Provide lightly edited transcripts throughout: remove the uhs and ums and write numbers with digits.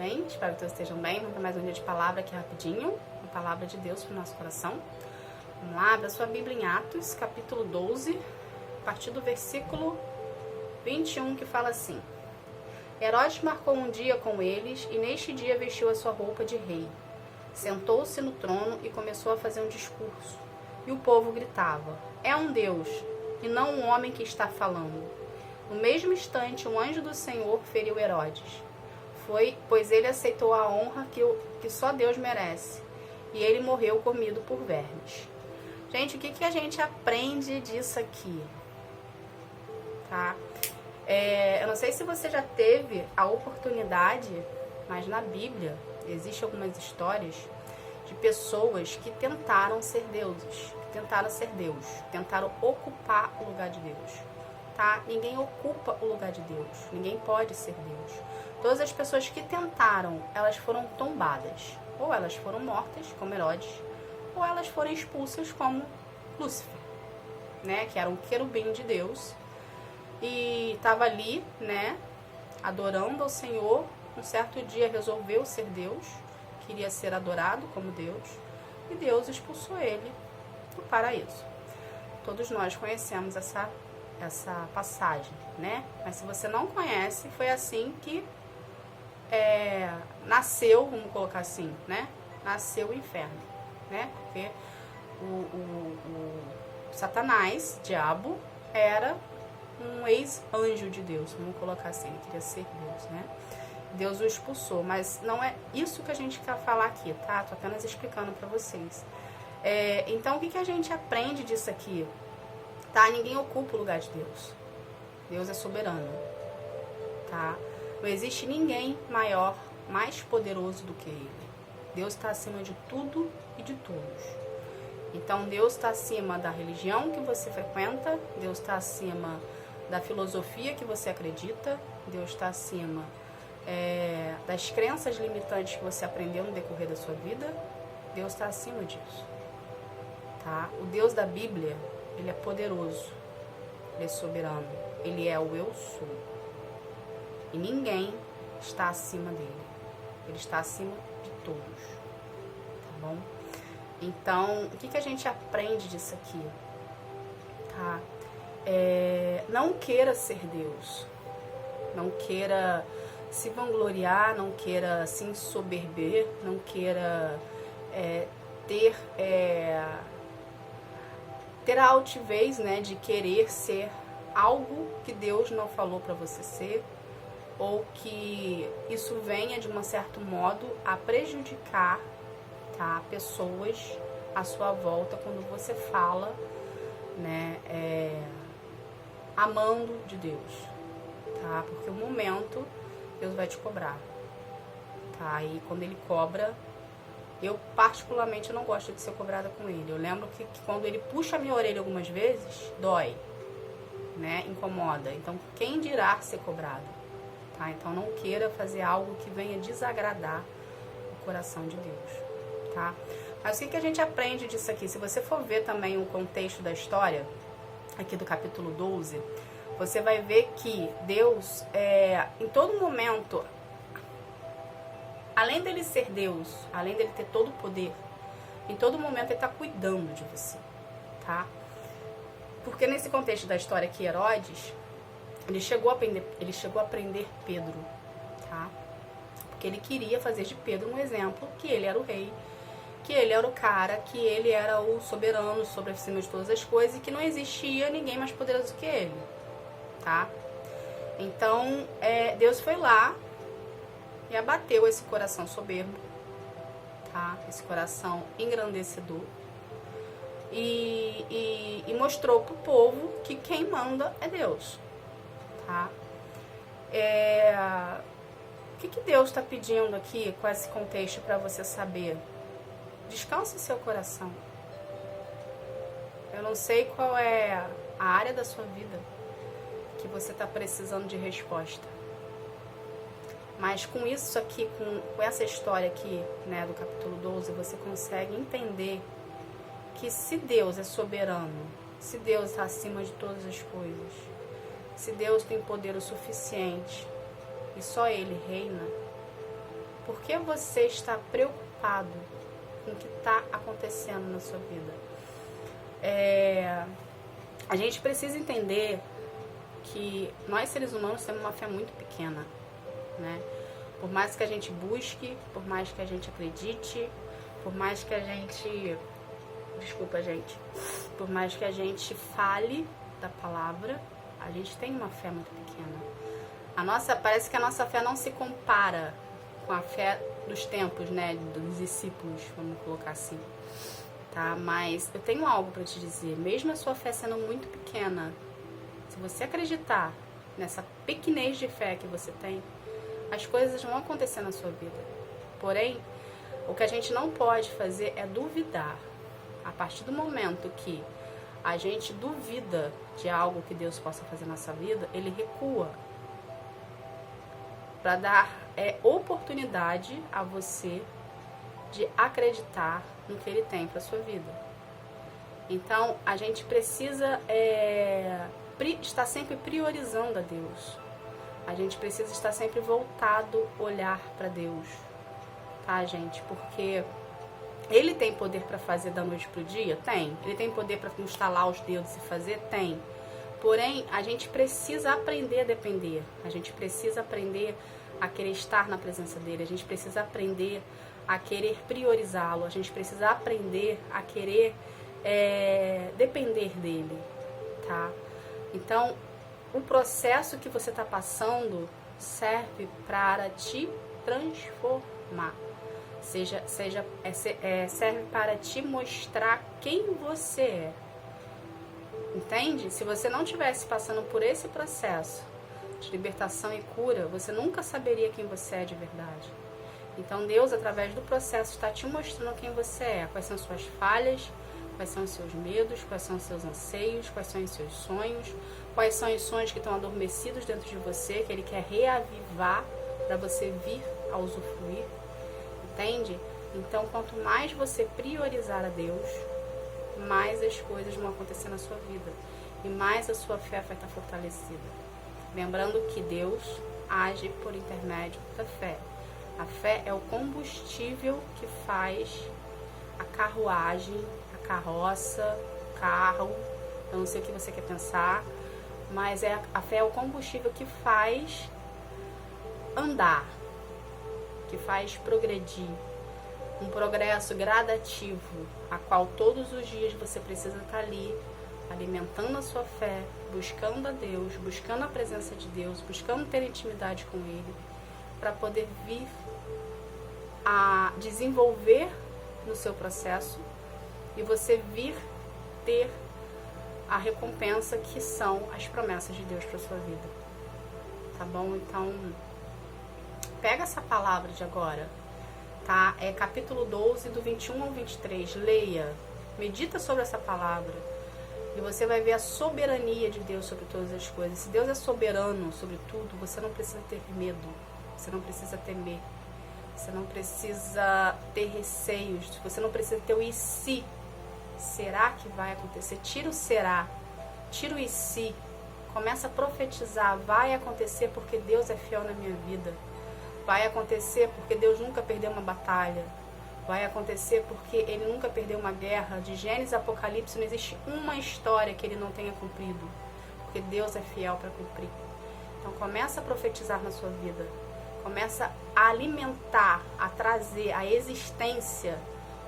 bem? Espero que todos estejam bem. Vamos para mais um dia de palavra aqui rapidinho. Uma palavra de Deus para o nosso coração. Vamos lá, abra sua Bíblia em Atos, capítulo 12, a partir do versículo 21, que fala assim: Herodes marcou um dia com eles e neste dia vestiu a sua roupa de rei. Sentou-se no trono e começou a fazer um discurso. E o povo gritava: É um Deus, e não um homem que está falando. No mesmo instante, um anjo do Senhor feriu Herodes. Pois ele aceitou a honra que só Deus merece. E ele morreu comido por vermes. Gente, o que a gente aprende disso aqui? Tá? Eu não sei se você já teve a oportunidade, mas na Bíblia existem algumas histórias de pessoas que tentaram ser deuses, tentaram ocupar o lugar de Deus. Tá? Ninguém ocupa o lugar de Deus, ninguém pode ser Deus. Todas as pessoas que tentaram, elas foram tombadas. Ou elas foram mortas, como Herodes, ou elas foram expulsas, como Lúcifer, né? Que era um querubim de Deus. E estava ali, né? Adorando ao Senhor. Um certo dia resolveu ser Deus, queria ser adorado como Deus. E Deus expulsou ele do paraíso. Todos nós conhecemos essa passagem, né? Mas se você não conhece, foi assim que nasceu, vamos colocar assim, né? Nasceu o inferno, né? Porque o Satanás, diabo, era um ex-anjo de Deus, vamos colocar assim, ele queria ser Deus, né? Deus o expulsou, mas não é isso que a gente quer falar aqui, tá? Tô apenas explicando para vocês. Então, o que a gente aprende disso aqui? Tá? Ninguém ocupa o lugar de Deus. Deus é soberano, tá? Não existe ninguém maior, mais poderoso do que Ele. Deus está acima de tudo e de todos. Então, Deus está acima da religião que você frequenta, Deus está acima da filosofia que você acredita, Deus está acima das crenças limitantes que você aprendeu no decorrer da sua vida, Deus está acima disso. Tá? O Deus da Bíblia, Ele é poderoso, Ele é soberano, Ele é o eu sou. E ninguém está acima dele. Ele está acima de todos. Tá bom? Então, o que a gente aprende disso aqui? Tá? Não queira ser Deus. Não queira se vangloriar, não queira se ensoberber, não queira ter a altivez, né, de querer ser algo que Deus não falou para você ser, ou que isso venha de um certo modo a prejudicar, tá, pessoas à sua volta quando você fala, né, amando de Deus, tá? Porque o momento Deus vai te cobrar, tá? E quando Ele cobra, eu particularmente não gosto de ser cobrada com Ele. Eu lembro que quando Ele puxa a minha orelha algumas vezes, dói, né? Incomoda. Então, quem dirá ser cobrado? Tá? Então, não queira fazer algo que venha desagradar o coração de Deus, tá? Mas o que a gente aprende disso aqui? Se você for ver também o contexto da história, aqui do capítulo 12, você vai ver que Deus, em todo momento, além dele ser Deus, além dele ter todo o poder, em todo momento ele está cuidando de você, tá? Porque nesse contexto da história aqui, Herodes, ele chegou a prender Pedro, tá? Porque ele queria fazer de Pedro um exemplo, que ele era o rei, que ele era o cara, que ele era o soberano sobre acima de todas as coisas e que não existia ninguém mais poderoso que ele, tá? Então, Deus foi lá e abateu esse coração soberbo, tá? Esse coração engrandecedor. E mostrou pro povo que quem manda é Deus, tá? O que Deus está pedindo aqui com esse contexto para você saber? Descanse seu coração. Eu não sei qual é a área da sua vida que você está precisando de resposta. Mas com isso aqui, com essa história aqui, né, do capítulo 12, você consegue entender que se Deus é soberano, se Deus está acima de todas as coisas, se Deus tem poder o suficiente e só Ele reina, Por que você está preocupado com o que está acontecendo na sua vida? A gente precisa entender que nós, seres humanos, temos uma fé muito pequena, né? Por mais que a gente busque, por mais que a gente acredite, por mais que a gente... Desculpa, gente. Por mais que a gente fale da palavra, a gente tem uma fé muito pequena. Parece que a nossa fé não se compara com a fé dos tempos, né? Dos discípulos, vamos colocar assim. Tá? Mas eu tenho algo para te dizer. Mesmo a sua fé sendo muito pequena, se você acreditar nessa pequenez de fé que você tem, as coisas vão acontecer na sua vida. Porém, o que a gente não pode fazer é duvidar. A partir do momento que a gente duvida de algo que Deus possa fazer na nossa vida, Ele recua para dar oportunidade a você de acreditar no que Ele tem para sua vida. Então, a gente precisa estar sempre priorizando a Deus. A gente precisa estar sempre voltado, olhar para Deus, tá, gente? Porque Ele tem poder para fazer da noite pro dia? Tem. Ele tem poder para instalar os dedos e fazer? Tem. Porém, a gente precisa aprender a depender. A gente precisa aprender a querer estar na presença dele. A gente precisa aprender a querer priorizá-lo. A gente precisa aprender a querer depender dele, tá? Então, o processo que você está passando serve para te transformar. Serve para te mostrar quem você é. Entende? Se você não estivesse passando por esse processo de libertação e cura, você nunca saberia quem você é de verdade. Então Deus, através do processo, está te mostrando quem você é, quais são suas falhas, quais são os seus medos, quais são os seus anseios, quais são os seus sonhos, quais são os sonhos que estão adormecidos dentro de você, que Ele quer reavivar para você vir a usufruir. Entende? Então, quanto mais você priorizar a Deus, mais as coisas vão acontecer na sua vida e mais a sua fé vai estar fortalecida. Lembrando que Deus age por intermédio da fé. A fé é o combustível que faz a carruagem, a carroça, o carro, eu não sei o que você quer pensar, mas a fé é o combustível que faz andar, que faz progredir, um progresso gradativo, a qual todos os dias você precisa estar ali, alimentando a sua fé, buscando a Deus, buscando a presença de Deus, buscando ter intimidade com Ele, para poder vir a desenvolver no seu processo e você vir ter a recompensa que são as promessas de Deus para sua vida. Tá bom? Então, pega essa palavra de agora, tá? É capítulo 12, do 21 ao 23. Leia, medita sobre essa palavra e você vai ver a soberania de Deus sobre todas as coisas. Se Deus é soberano sobre tudo, você não precisa ter medo, você não precisa temer, você não precisa ter receios, você não precisa ter o e se. Será que vai acontecer? Tira o será, tira o e se, começa a profetizar, vai acontecer porque Deus é fiel na minha vida, vai acontecer porque Deus nunca perdeu uma batalha, vai acontecer porque Ele nunca perdeu uma guerra. De Gênesis a Apocalipse não existe uma história que Ele não tenha cumprido, porque Deus é fiel para cumprir. Então começa a profetizar na sua vida, começa a alimentar, a trazer à existência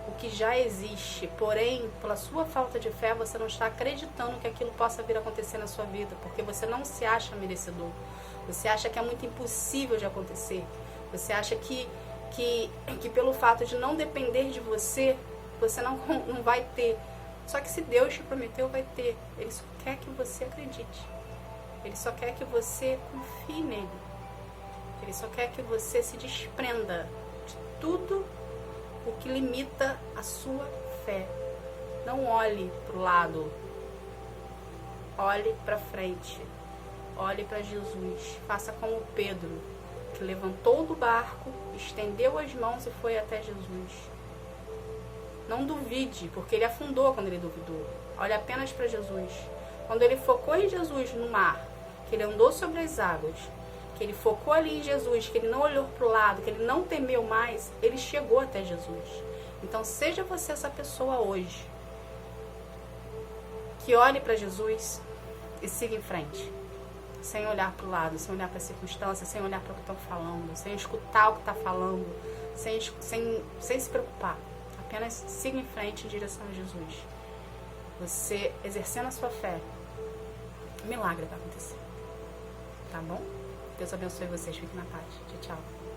o que já existe, porém, pela sua falta de fé, você não está acreditando que aquilo possa vir a acontecer na sua vida, porque você não se acha merecedor, você acha que é muito impossível de acontecer, você acha que pelo fato de não depender de você, você não vai ter. Só que se Deus te prometeu, vai ter. Ele só quer que você acredite, Ele só quer que você confie nele, Ele só quer que você se desprenda de tudo o que limita a sua fé. Não olhe para o lado, olhe para frente, olhe para Jesus. Faça como Pedro, que levantou do barco, estendeu as mãos e foi até Jesus. Não duvide, porque ele afundou quando ele duvidou. Olhe apenas para Jesus. Quando ele focou em Jesus no mar, que ele andou sobre as águas, que ele focou ali em Jesus, que ele não olhou para o lado, que ele não temeu mais, ele chegou até Jesus. Então seja você essa pessoa hoje, que olhe para Jesus e siga em frente, sem olhar para o lado, sem olhar para a circunstância, sem olhar para o que estão falando, sem escutar o que está falando, sem se preocupar. Apenas siga em frente em direção a Jesus. Você exercendo a sua fé, um milagre vai acontecer. Tá bom? Deus abençoe vocês. Fiquem na paz. Tchau, tchau.